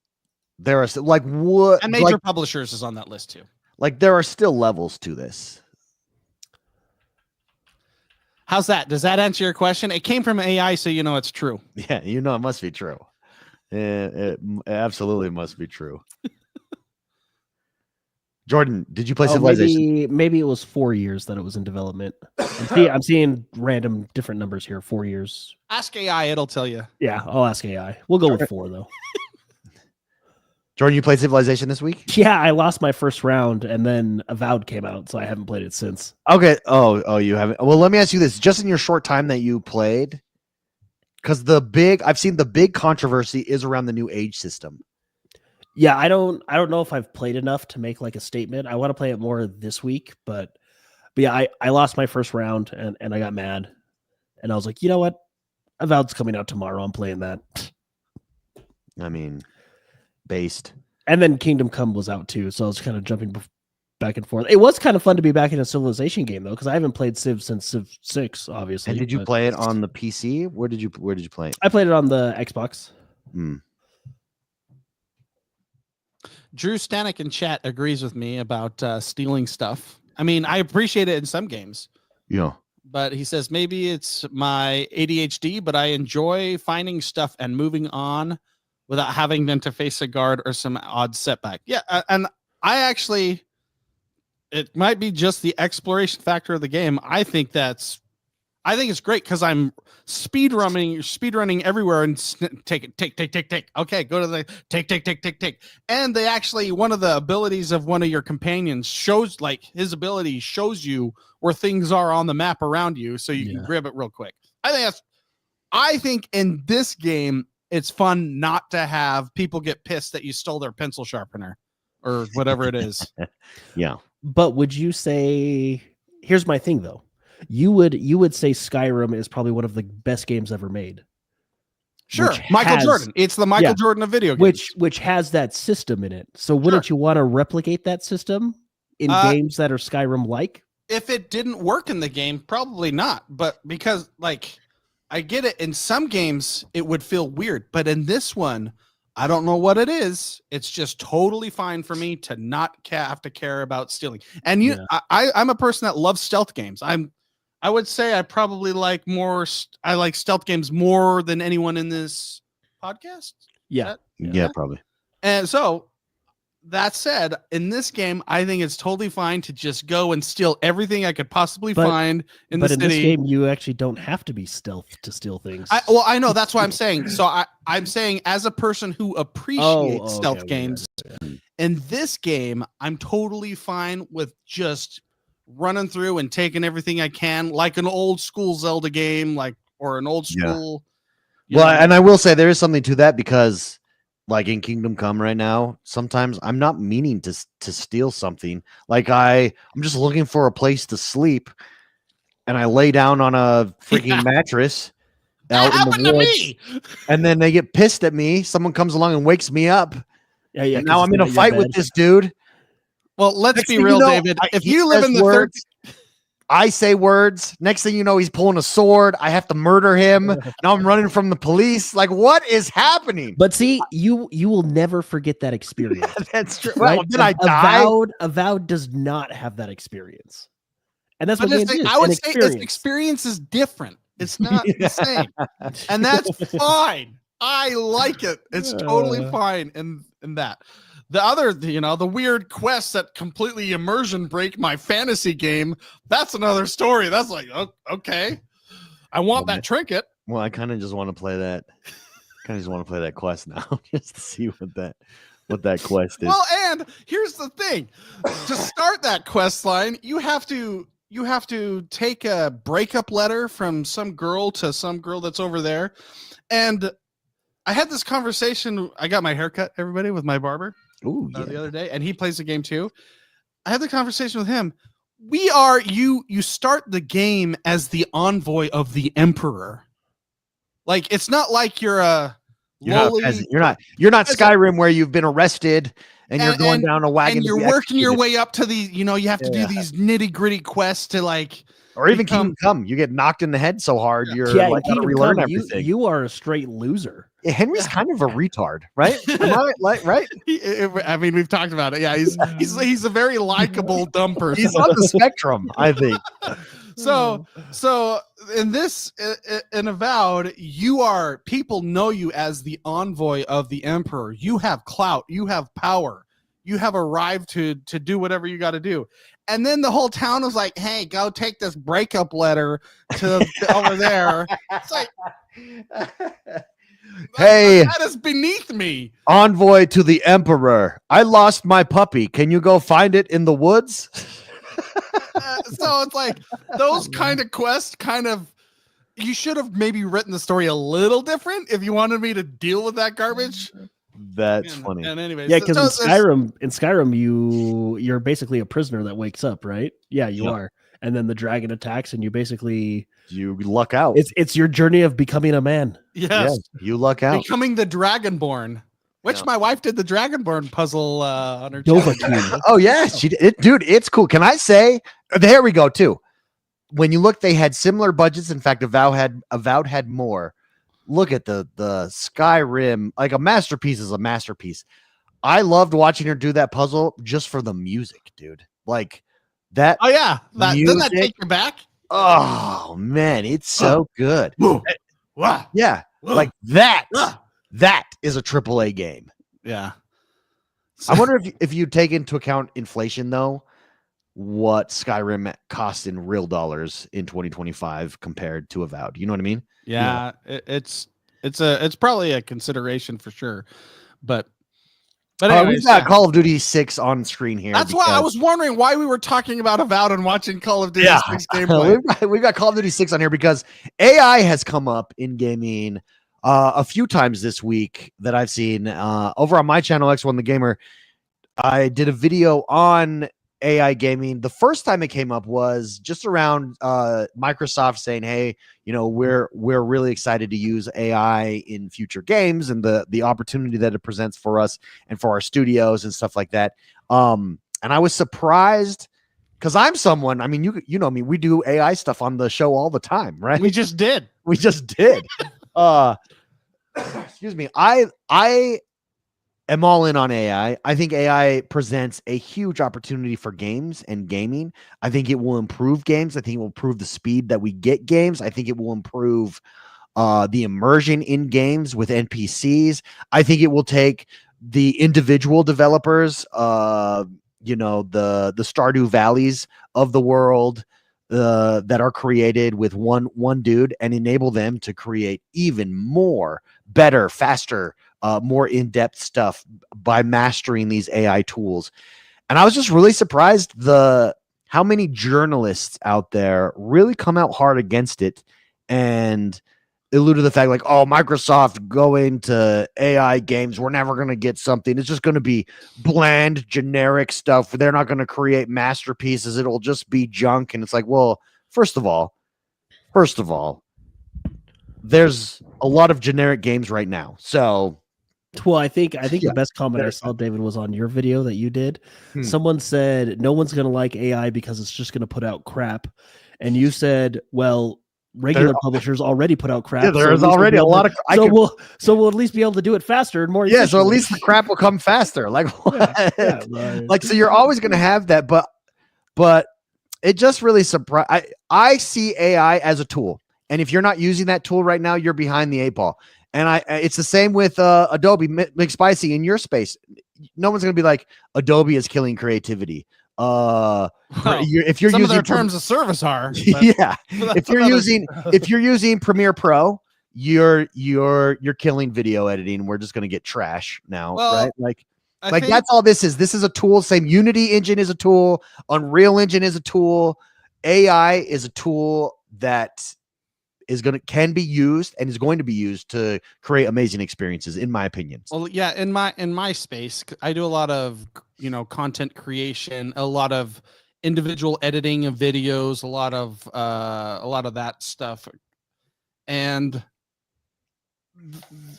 There are still, like, what, And major like, publishers is on that list too. like there are still levels to this. How's that? Does that answer your question? It came from AI, so you know it's true. Yeah, you know it must be true. It absolutely must be true. Jordan, did you play Civilization? Maybe it was 4 years that it was in development. I'm seeing random different numbers here. 4 years. Ask AI, it'll tell you. Yeah, I'll ask AI. We'll go with 4 though. Jordan, you played Civilization this week? Yeah, I lost my first round, and then Avowed came out, so I haven't played it since. Okay. Oh, you haven't. Well, let me ask you this: just in your short time that you played, because I've seen the big controversy is around the new age system. Yeah, I don't know if I've played enough to make like a statement. I want to play it more this week, but yeah, I lost my first round and I got mad, and I was like, you know what, Avowed's coming out tomorrow. I'm playing that. I mean, based. And then Kingdom Come was out too, so I was kind of jumping back and forth. It was kind of fun to be back in a Civilization game though, because I haven't played Civ since Civ 6, obviously. And did you play it on the PC? Where did you play it? I played it on the Xbox. Drew Stanek in chat agrees with me about stealing stuff. I mean, I appreciate it in some games. Yeah. But he says maybe it's my ADHD, but I enjoy finding stuff and moving on without having them to face a guard or some odd setback. Yeah, and I actually, it might be just the exploration factor of the game. I think it's great because I'm speedrunning everywhere and take. Okay, go to the take. And they actually, one of the abilities of one of your companions shows, like his ability shows you where things are on the map around you, so you can grab it real quick. I think in this game, it's fun not to have people get pissed that you stole their pencil sharpener or whatever it is. Yeah. But would you say, here's my thing though. You would say Skyrim is probably one of the best games ever made. Sure. Michael Jordan. It's the Michael Jordan of video games. Which has that system in it. So wouldn't you want to replicate that system in games that are Skyrim like? If it didn't work in the game, probably not. But because like I get it, in some games it would feel weird, but in this one, I don't know what it is. It's just totally fine for me to not have to care about stealing. And I'm a person that loves stealth games. I would say I probably like I like stealth games more than anyone in this podcast. Yeah, probably. And so that said, in this game, I think it's totally fine to just go and steal everything I could possibly find in the city. But in this game, you actually don't have to be stealth to steal things. I know. That's what I'm saying. So I'm saying as a person who appreciates stealth games, in this game, I'm totally fine with just running through and taking everything I can, like an old school Zelda game, or an old school. And I will say there is something to that because, like in Kingdom Come right now, sometimes I'm not meaning to steal something. Like I'm just looking for a place to sleep, and I lay down on a freaking mattress out in the woods, and then they get pissed at me. Someone comes along and wakes me up. And now I'm in a fight with this dude. Well, let's be real, David. If you live in the third, I say words. Next thing you know, he's pulling a sword. I have to murder him. Now I'm running from the police. Like, what is happening? But see, you will never forget that experience. That's true. Right? Well, did I die? Avowed does not have that experience, and that's what games is. I would say this experience is different. It's not the same, and that's fine. I like it. It's totally fine in that. The other, the weird quests that completely immersion break my fantasy game, that's another story. That's like, okay. I want that trinket. Well, I kind of just want to play that. Quest now, just to see what that quest is. Well, and here's the thing. To start that quest line, you have to you have to take a breakup letter from some girl to some girl that's over there. And I had this conversation. I got my haircut, everybody, with my barber the other day, and he plays the game too. I had the conversation with him. You start the game as the envoy of the emperor. Like, it's not like you're not Skyrim where you've been arrested and you're going down a wagon and you're working your way up to the, you have to do these nitty gritty quests to like, or even Kingdom Come. You get knocked in the head so hard you're like got to relearn everything. You are a straight loser. Yeah, Henry's kind of a retard, right? Right? I mean, we've talked about it. Yeah, he's a very likable dumb person. He's on the spectrum, I think. So in Avowed, people know you as the envoy of the emperor. You have clout, you have power, you have arrived to do whatever you got to do. And then the whole town was like, "Hey, go take this breakup letter to over there." It's like, hey, that is beneath me. Envoy to the emperor. I lost my puppy. Can you go find it in the woods? So it's like those kind of quests you should have maybe written the story a little different if you wanted me to deal with that garbage. That's funny. And anyways, yeah, because in Skyrim, you're basically a prisoner that wakes up, right? Yeah, you are. And then the dragon attacks, and you luck out. It's your journey of becoming a man. Yes, you luck out, becoming the Dragonborn. Which my wife did the Dragonborn puzzle on her channel. Oh yeah, she did. Dude, it's cool. Can I say? There we go too. When you look, they had similar budgets. In fact, Avowed had more. Look at the Skyrim. Like, a masterpiece is a masterpiece. I loved watching her do that puzzle just for the music, dude. Like that. Oh yeah, doesn't that take you back? Oh man, it's so good. Wow. Yeah, like that. That is a AAA game. Yeah. I wonder if you take into account inflation, though, what Skyrim costs in real dollars in 2025 compared to Avowed. You know what I mean? Yeah. It's probably a consideration for sure. But anyways, we've got Call of Duty 6 on screen here. That's why I was wondering why we were talking about Avowed and watching Call of Duty 6 gameplay. We've got Call of Duty 6 on here because AI has come up in gaming a few times this week that I've seen over on my channel, X1 the Gamer. I did a video on AI gaming. The first time it came up was just around Microsoft saying, "Hey, we're really excited to use AI in future games and the opportunity that it presents for us and for our studios and stuff like that." And I was surprised because I'm someone. I mean, you know me. We do AI stuff on the show all the time, right? We just did. Excuse me. I am all in on AI. I think AI presents a huge opportunity for games and gaming. I think it will improve games. I think it will improve the speed that we get games. I think it will improve the immersion in games with NPCs. I think it will take the individual developers, the Stardew Valleys of the world, that are created with one dude, and enable them to create even more, better, faster, more in-depth stuff by mastering these AI tools. And I was just really surprised how many journalists out there really come out hard against it and allude to the fact like, oh, Microsoft going to AI games, we're never going to get something. It's just going to be bland, generic stuff. They're not going to create masterpieces. It'll just be junk. And it's like, well, first of all, there's a lot of generic games right now. So, well, I think the best comment I saw, David, was on your video that you did. Someone said no one's going to like AI because it's just going to put out crap. And you said, well, regular publishers already put out crap. Yeah, there's already a lot of. So we'll at least be able to do it faster and more. Yeah, so at least the crap will come faster. Like what? Yeah, like, so you're always going to have that, but it just really surprised. I see AI as a tool, and if you're not using that tool right now, you're behind the eight ball. And it's the same with Adobe McSpicy in your space. No one's going to be like, Adobe is killing creativity. If you're some using of their terms of service are, yeah. If you're using Premiere Pro, you're killing video editing. We're just going to get trash now, right? Like that's all this is. This is a tool. Same Unity engine is a tool. Unreal Engine is a tool. AI is a tool that can be used and is going to be used to create amazing experiences, in my opinion. Well, yeah, in my space, I do a lot of content creation, a lot of individual editing of videos, a lot of that stuff, and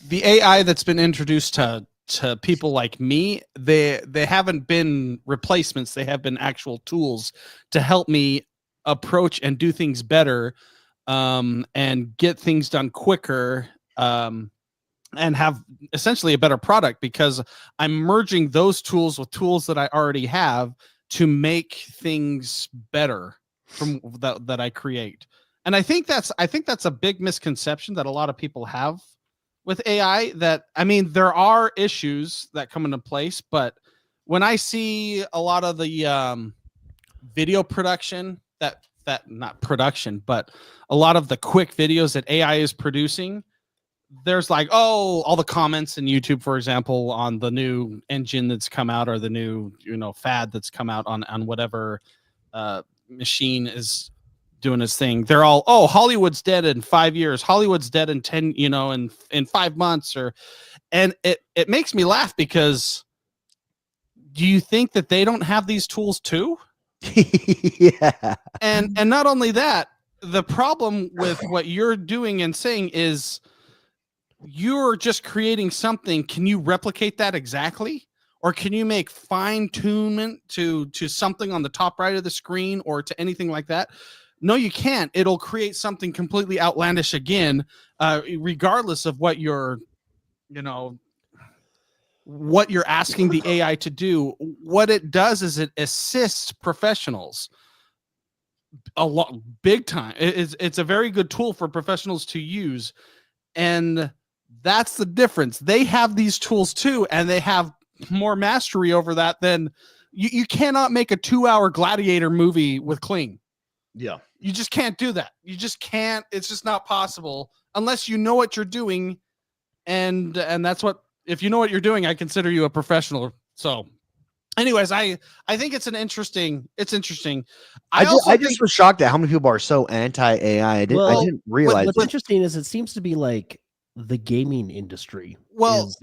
the AI that's been introduced to people like me, they haven't been replacements. They have been actual tools to help me approach and do things better, and get things done quicker, and have essentially a better product, because I'm merging those tools with tools that I already have to make things better from that I create. And I think that's a big misconception that a lot of people have with AI. That, I mean, there are issues that come into place, but when I see a lot of the video production that not production, but a lot of the quick videos that AI is producing, there's like, oh, all the comments in YouTube, for example, on the new engine that's come out, or the new, fad that's come out on whatever machine is doing his thing. They're all, oh, Hollywood's dead in 5 years. Hollywood's dead in 10, in 5 months, and it makes me laugh, because do you think that they don't have these tools too? Yeah. And not only that, the problem with what you're doing and saying is you're just creating something. Can you replicate that exactly? Or can you make fine tunement to something on the top right of the screen, or to anything like that? No, you can't. It'll create something completely outlandish again, regardless of what you're asking the AI to do. What it does is it assists professionals a lot, big time. It's a very good tool for professionals to use, and that's the difference. They have these tools too, and they have more mastery over that than you cannot make a 2-hour gladiator movie with Kling. Yeah. You just can't do that. You just can't. It's just not possible unless you know what you're doing. And that's what, if you know what you're doing, I consider you a professional. So anyways, I think it's interesting. I just was shocked at how many people are so anti-AI. I didn't realize. What's interesting is it seems to be like the gaming industry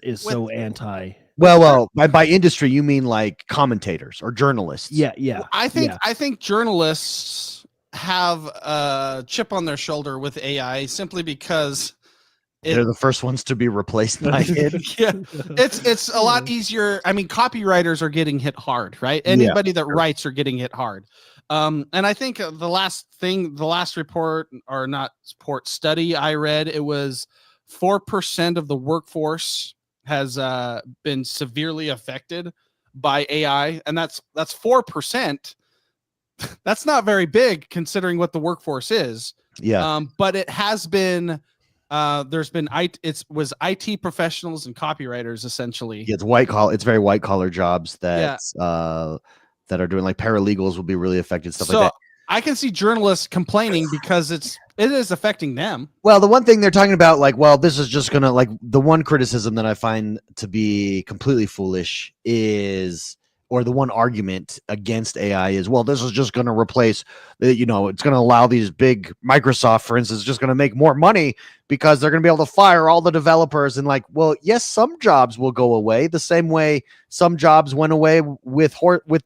is so anti. Well, by industry you mean like commentators or journalists? Yeah. I think journalists have a chip on their shoulder with AI, simply because they're the first ones to be replaced by it. Yeah, it's a lot easier. I mean, copywriters are getting hit hard, right? Anybody that writes are getting hit hard. And I think the last report, or not report, study I read, it was 4% of the workforce has been severely affected by AI, and that's 4%. That's not very big considering what the workforce is. Yeah. But it has been. There's been was IT professionals and copywriters, essentially. Yeah, it's white collar. It's very white collar jobs that that are doing, like paralegals will be really affected, stuff like that. I can see journalists complaining because it is affecting them. Well, the one thing they're talking about, like, well, this is just gonna, like, the one criticism that I find to be completely foolish is, or the one argument against AI is, well, this is just going to replace, it's going to allow these big, Microsoft, for instance, just going to make more money because they're going to be able to fire all the developers. And like, well, yes, some jobs will go away the same way some jobs went away with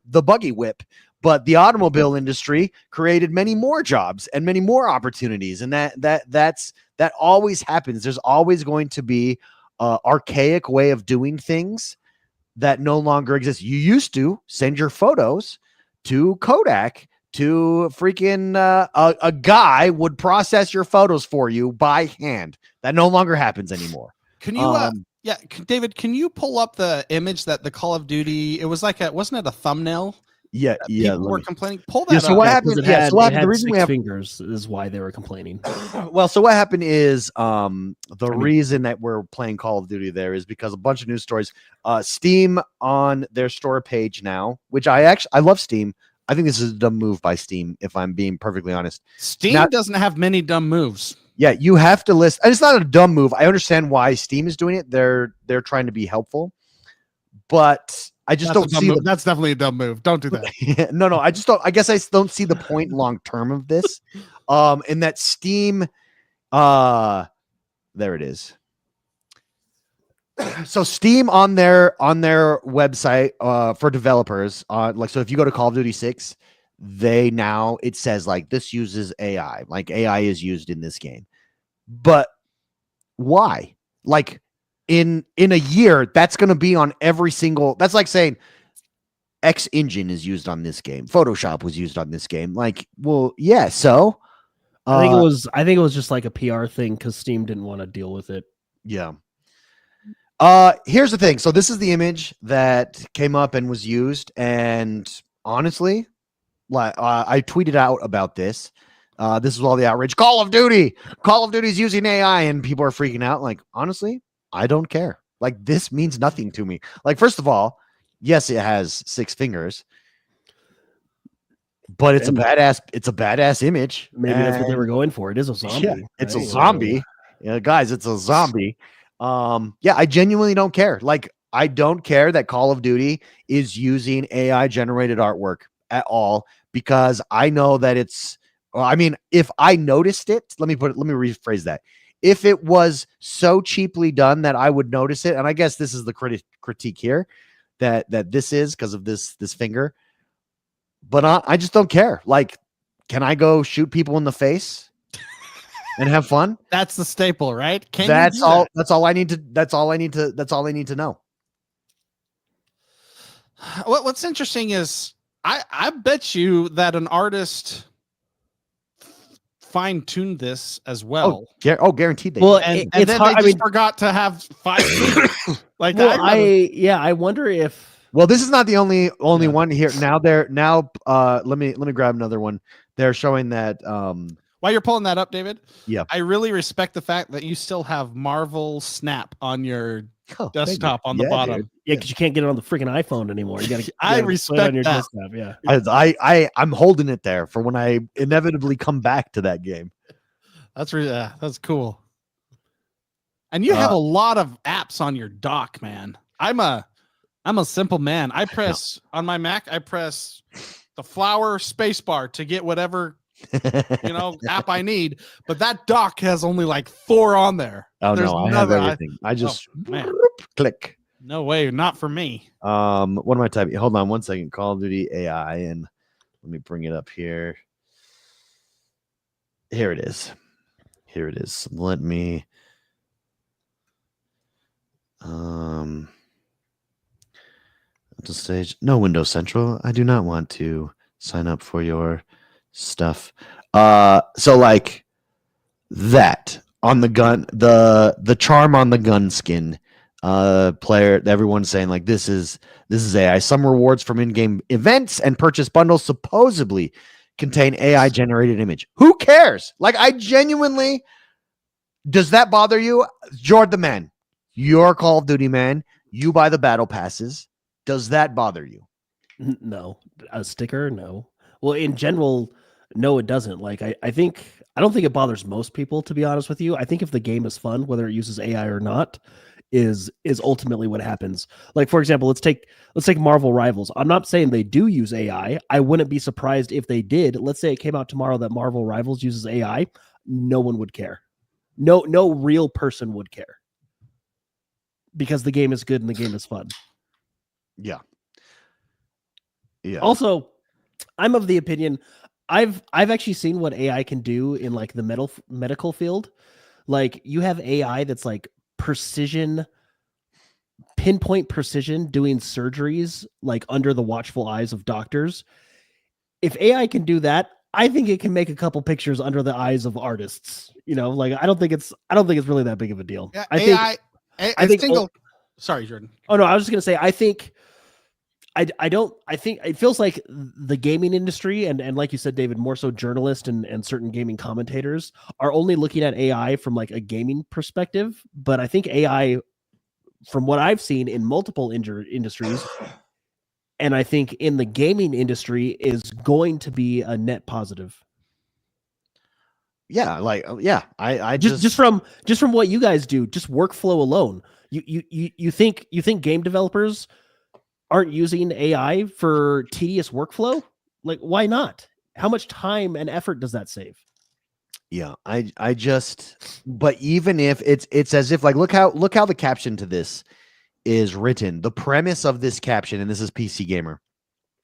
the buggy whip, but the automobile industry created many more jobs and many more opportunities. And that always happens. There's always going to be an archaic way of doing things that no longer exists. You used to send your photos to Kodak to freaking a guy would process your photos for you by hand. That no longer happens anymore. Can you David, can you pull up the image that the Call of Duty, it was like wasn't it a thumbnail? Yeah. People were complaining. Pull that up. So what happened? The reason we have fingers is why they were complaining. Well, so what happened is reason that we're playing Call of Duty there is because a bunch of news stories. Steam on their store page now, which I love Steam. I think this is a dumb move by Steam, if I'm being perfectly honest. Steam doesn't have many dumb moves. Yeah, you have to list, and it's not a dumb move. I understand why Steam is doing it. They're trying to be helpful, but I just That's don't see the that's definitely a dumb move. Don't do that. no, I just don't. I guess I don't see the point long term of this. In that Steam, there it is. So Steam on their website for developers, like, so if you go to Call of Duty 6, it says like this uses AI, like AI is used in this game. But why? Like in a year, that's going to be on every single. That's like saying X engine is used on this game. Photoshop was used on this game. Like, well, yeah. So I think it was just like a PR thing because Steam didn't want to deal with it. yeah. Here's the thing. So this is the image that came up and was used. And honestly, like I tweeted out about this. This is all the outrage. Call of Duty is using AI, and people are freaking out. Like, honestly, I don't care. Like, this means nothing to me. Like, first of all, yes, it has 6 fingers, but it's a badass image. Maybe that's what they were going for. It is a zombie. Yeah, it's a zombie. Yeah, guys, it's a zombie. Yeah, I genuinely don't care. Like, I don't care that Call of Duty is using AI generated artwork at all, because I know that it's, well, I mean, if I noticed it, let me rephrase that. If it was so cheaply done that I would notice it, and I guess this is the critique here, that this is because of this finger, but I just don't care. Like, can I go shoot people in the face and have fun? That's the staple, right? That's all I need to know. What's interesting is I bet you that an artist fine-tuned this as well. Guaranteed they. Well, and it's then hard. they just forgot to have 5 fingers. Like, well, I wonder if. Well, this is not the only one here. Now let me grab another one. They're showing that while you're pulling that up, David. Yeah. I really respect the fact that you still have Marvel Snap on your desktop on the bottom. Dude. Yeah, because you can't get it on the freaking iPhone anymore. You gotta I respect put it on your that. desktop. Yeah. I'm holding it there for when I inevitably come back to that game. That's cool. And you have a lot of apps on your dock, man. I'm a simple man. I press on my Mac. I press the flower spacebar to get whatever app I need. But that dock has only like 4 on there. Oh, no, I have everything. I just click. No way, not for me. What am I typing? Hold on 1 second. Call of Duty AI, and let me bring it up here. Here it is. Let me the stage. No, Windows Central. I do not want to sign up for your stuff. So like that on the gun, the charm on the gun skin. Player, everyone's saying like this is AI. Some rewards from in-game events and purchase bundles supposedly contain AI generated image. Who cares? Like, I genuinely, does that bother you? Jordan the man, you're a Call of Duty man, you buy the battle passes. Does that bother you? No. A sticker? No. Well, in general, no, it doesn't. Like, I don't think it bothers most people, to be honest with you. I think if the game is fun, whether it uses AI or not, is ultimately what happens. Like, for example, let's take Marvel Rivals. I'm not saying they do use AI. I wouldn't be surprised if they did. Let's say it came out tomorrow that Marvel Rivals uses AI. No one would care. No real person would care, because the game is good and the game is fun. Yeah. Also, I'm of the opinion, I've actually seen what AI can do in like the medical field. Like, you have AI that's like pinpoint precision doing surgeries like under the watchful eyes of doctors. If AI can do that, I think it can make a couple pictures under the eyes of artists. Like, I don't think it's really that big of a deal. Yeah, I think sorry, Jordan. Oh no, I was just gonna say, I think it feels like the gaming industry and like you said, David, more so journalists and certain gaming commentators are only looking at AI from like a gaming perspective. But I think AI, from what I've seen in multiple industries, and I think in the gaming industry, is going to be a net positive. Yeah, like I just from what you guys do, just workflow alone. You think game developers aren't using AI for tedious workflow? Like, why not? How much time and effort does that save? Yeah, I just, but even if it's as if like, look how the caption to this is written. The premise of this caption, and this is PC Gamer.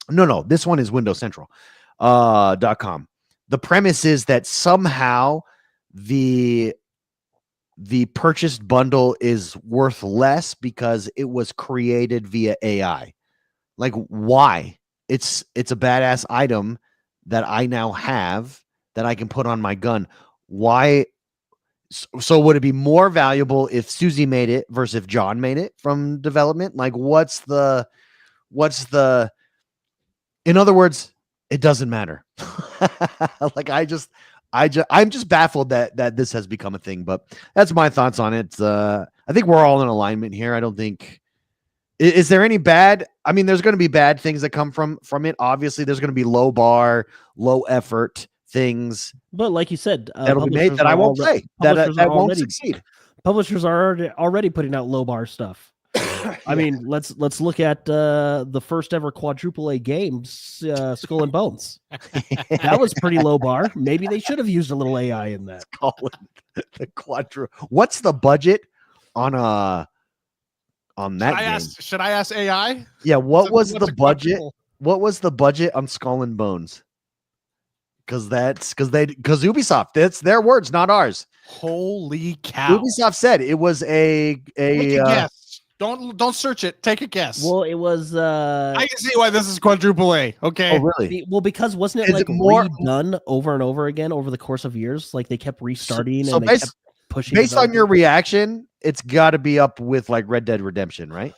No, this one is Windows Central .com. The premise is that somehow the purchased bundle is worth less because it was created via AI. Like, why? It's a badass item that I now have that I can put on my gun. Why? So would it be more valuable if Susie made it versus if John made it from development? Like, what's the in other words, it doesn't matter. Like, I'm just baffled that this has become a thing, but that's my thoughts on it. I think we're all in alignment here. I don't think, is there any bad? I mean, there's going to be bad things that come from it. Obviously, there's going to be low bar, low effort things. But like you said, that'll be made that I won't play. That won't succeed. Publishers are already putting out low bar stuff. I mean, let's look at the first ever quadruple A games, Skull and Bones. That was pretty low bar. Maybe they should have used a little AI in that. The quadruple. What's the budget on that game? Should I ask AI? Yeah, what was the budget? What was the budget on Skull and Bones? Because Ubisoft, that's their words, not ours. Holy cow! Ubisoft said it was a guess. Don't search it. Take a guess. Well, it was. I can see why this is quadruple A. Okay. Oh, really? Well, because wasn't it like redone over and over again over the course of years? Like they kept restarting and they kept pushing. Based on your reaction, it's got to be up with like Red Dead Redemption, right?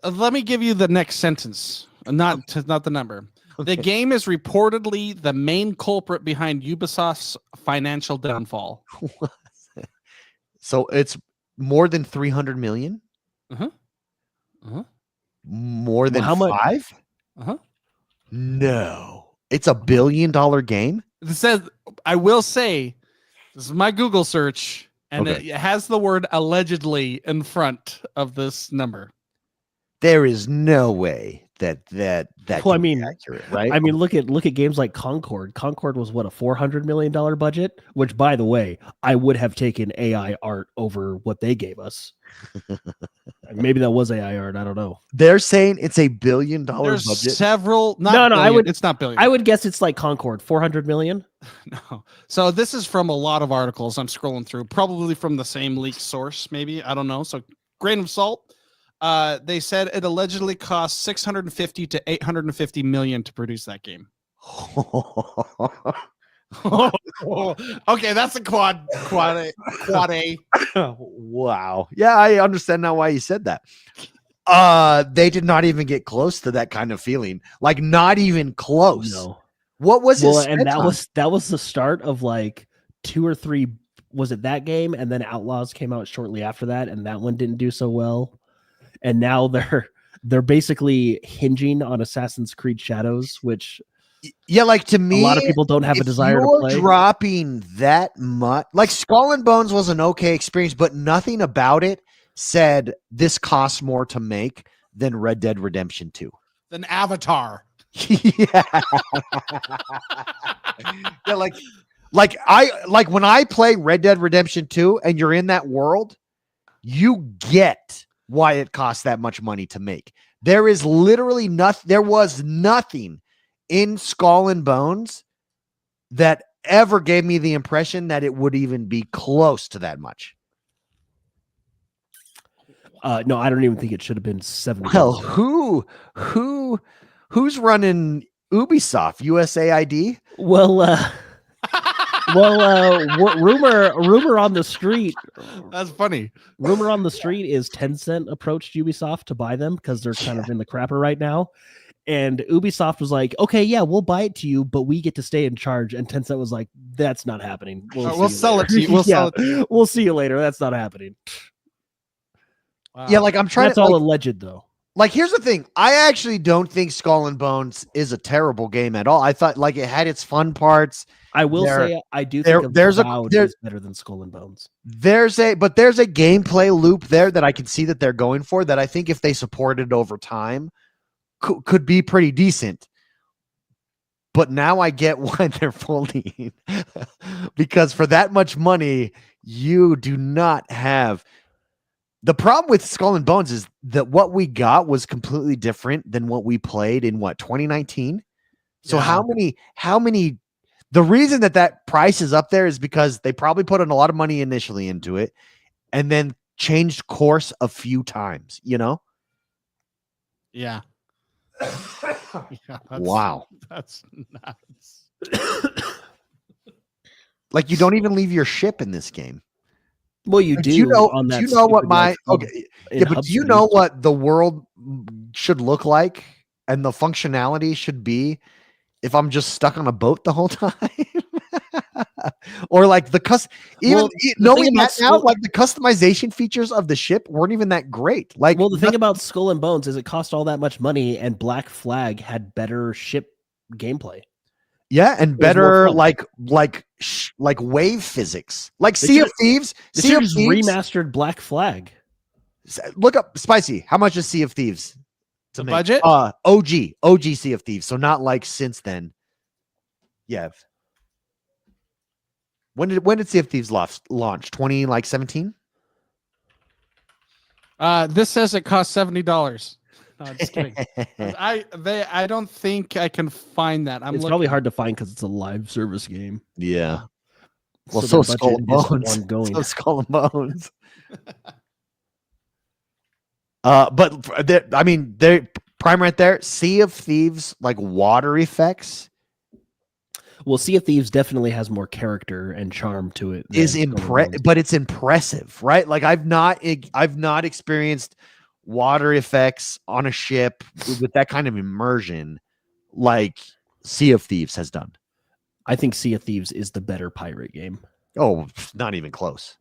Let me give you the next sentence, not the number. Okay. The game is reportedly the main culprit behind Ubisoft's financial downfall. So it's more than 300 million? Uh-huh. Uh-huh. More than how 5? Uh-huh. No. It's $1 billion game? It says, I will say, this is my Google search, and it has the word allegedly in front of this number. There is no way that well, I mean, accurate, right? I mean, look at games like Concord. Concord was what, a $400 million budget, which, by the way, I would have taken AI art over what they gave us. Maybe that was AI art. I don't know. They're saying it's $1 billion There's budget. Several. No. It's not billion. I would guess it's like Concord, 400 million. No. So this is from a lot of articles I'm scrolling through, probably from the same leaked source. Maybe, I don't know. So grain of salt. They said it allegedly cost 650 to 850 million to produce that game. Okay, that's a quad A. Wow. Yeah, I understand now why you said that. They did not even get close to that kind of feeling. Like, not even close. No. What was it? And that was the start of like 2 or 3. Was it that game? And then Outlaws came out shortly after that, and that one didn't do so well. And now they're basically hinging on Assassin's Creed Shadows, which like, to me, a lot of people don't have a desire to play. Dropping that much, like Skull and Bones was an okay experience, but nothing about it said this costs more to make than Red Dead Redemption 2. Than Avatar. Yeah. Yeah, like when I play Red Dead Redemption 2 and you're in that world, you get why it costs that much money to make. There is literally nothing. There was nothing in Skull and Bones that ever gave me the impression that it would even be close to that much. No, I don't even think it should have been 70. Well, who's running Ubisoft? USAID? Rumor on the street. That's funny. Rumor on the street is Tencent approached Ubisoft to buy them because they're kind of in the crapper right now. And Ubisoft was like, okay, yeah, we'll buy it to you, but we get to stay in charge. And Tencent was like, that's not happening. We'll sell it to you. We'll see you later. That's not happening. Wow. Yeah, like I'm trying That's all alleged, though. Like, here's the thing. I actually don't think Skull and Bones is a terrible game at all. I thought, like, it had its fun parts. I will say I do think there's better than Skull and Bones. There's a gameplay loop there that I can see that they're going for, that I think if they supported over time could be pretty decent. But now I get why they're folding because for that much money, you do not have. The problem with Skull and Bones is that what we got was completely different than what we played in 2019. So Yeah. how many, the reason that price is up there is because they probably put in a lot of money initially into it and then changed course a few times, you know? Yeah. Yeah, Wow. That's nuts. Like you don't even leave your ship in this game. Well, you Like, do. do you know? On that Do you know what stupid, my like, hub okay? in Yeah, but hub do you city. know what the world should look like and the functionality should be if I'm just stuck on a boat the whole time? Or like Well, the knowing thing that about now, Skull- like the customization features of the ship weren't even that great. Like, Well, the thing about Skull and Bones is it cost all that much money, and Black Flag had better ship gameplay. yeah, and was more better fun. like wave physics, like They Sea of should've- Thieves. They Sea should of just Thieves. remastered Black Flag. Look up Spicy. How much is Sea of Thieves? The make? budget? OG Sea of Thieves. So not like since then. Yeah. When did Sea of Thieves launch? 2017? This says it cost $70. No, just kidding. I don't think I can find that. It's probably hard to find because it's a live service game. Yeah. Well, So so their Skull and budget is Bones. ongoing. So Skull and Bones. But I mean, they're prime right there. Sea of Thieves, like water effects, Well, Sea of Thieves definitely has more character and charm to it. is than Skull and Bones. but it's impressive, right? Like I've not experienced water effects on a ship with that kind of immersion like Sea of Thieves has done. I think Sea of Thieves is the better pirate game. Oh, not even close.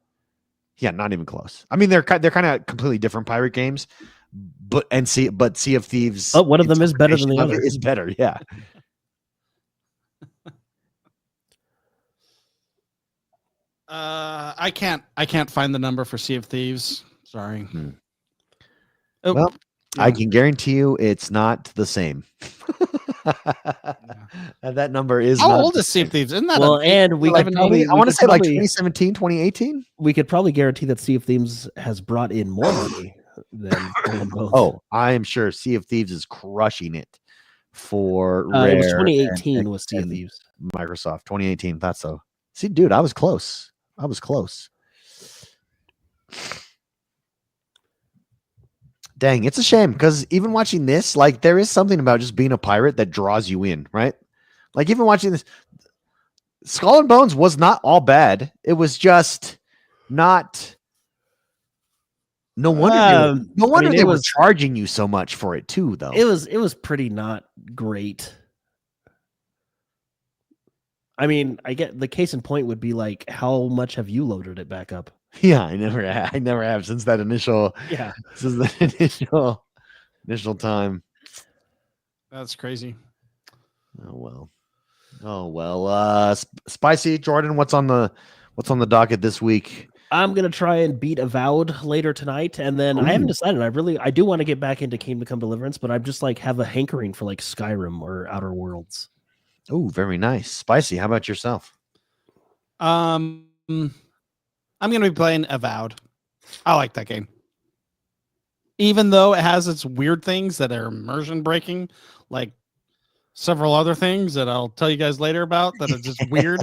Yeah, not even close. I mean, they're kind of completely different pirate games, but Sea of Thieves. Oh, one of them is better than the interpretation of other. it is better. Yeah. I can't find the number for Sea of Thieves. Sorry. Oh, Well, yeah. I can guarantee you it's not the same. And that number is How not old the is Sea of same. Thieves? Isn't that Well, and we Like could probably, probably, I want to say like 2017, 2018. we could probably guarantee that Sea of Thieves has brought in more money than Skull and Bones. Oh, I am sure Sea of Thieves is crushing it for it was Rare 2018 and- was Sea of and Thieves. Microsoft 2018. Thought so. See, dude, I was close. Dang, it's a shame because even watching this, like, there is something about just being a pirate that draws you in, right? Like, even watching this, Skull and Bones was not all bad. It was just not. No wonder they were charging you so much for it too, though. It was pretty not great. I mean, I get the case in point would be like, how much have you loaded it back up? Yeah, I never have since that initial. Yeah, Since the initial time. That's crazy. Oh well. Spicy Jordan, what's on the docket this week? I'm gonna try and beat Avowed later tonight, and then I haven't decided. I do want to get back into Kingdom Come Deliverance, but I'm just like have a hankering for like Skyrim or Outer Worlds. Oh, very nice. Spicy, how about yourself? I'm gonna be playing Avowed. I like that game, even though it has its weird things that are immersion breaking, like several other things that I'll tell you guys later about that are just weird.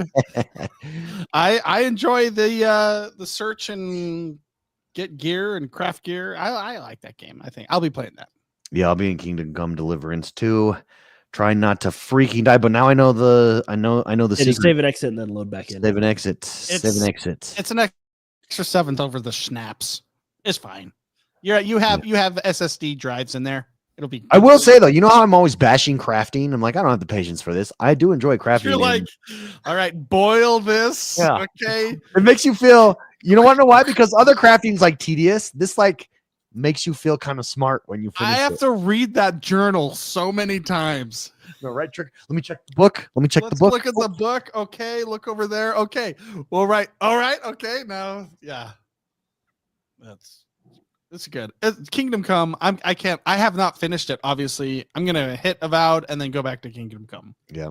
I enjoy the search and get gear and craft gear. I like that game. I think I'll be playing that. Yeah, I'll be in Kingdom Come Deliverance too. Try not to freaking die, but now I know the Just save and exit and then load back in. Save and exit. Save and exit. It's an extra 7th over the schnapps. It's fine. You have SSD drives in there. It'll be. I will say though, you know how I'm always bashing crafting. I'm like, I don't have the patience for this. I do enjoy crafting. You're like, all right, boil this. Yeah. Okay. It makes you feel. You don't want to know why? Because other crafting's like tedious. This like makes you feel kind of smart when you finish. I have to read that journal so many times. No, right trick. Let me check the book. Let's look at the book. Okay, look over there. Okay. All right. Okay. Now, yeah. It's good. Kingdom Come. I have not finished it. Obviously, I'm gonna hit Avowed and then go back to Kingdom Come. Yeah,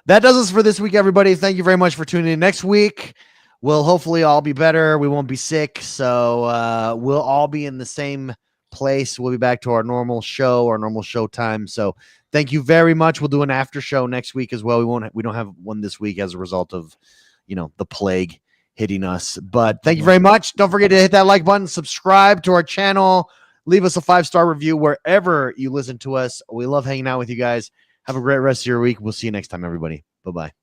that does us for this week, everybody. Thank you very much for tuning in. Next week, we'll hopefully all be better. We won't be sick, so we'll all be in the same place. We'll be back to our normal show time. So thank you very much. We'll do an after show next week as well. We don't have one this week as a result of the plague hitting us. But thank you very much. Don't forget to hit that like button, subscribe to our channel, leave us a 5-star review wherever you listen to us. We love hanging out with you guys. Have a great rest of your week. We'll see you next time, everybody. Bye-bye.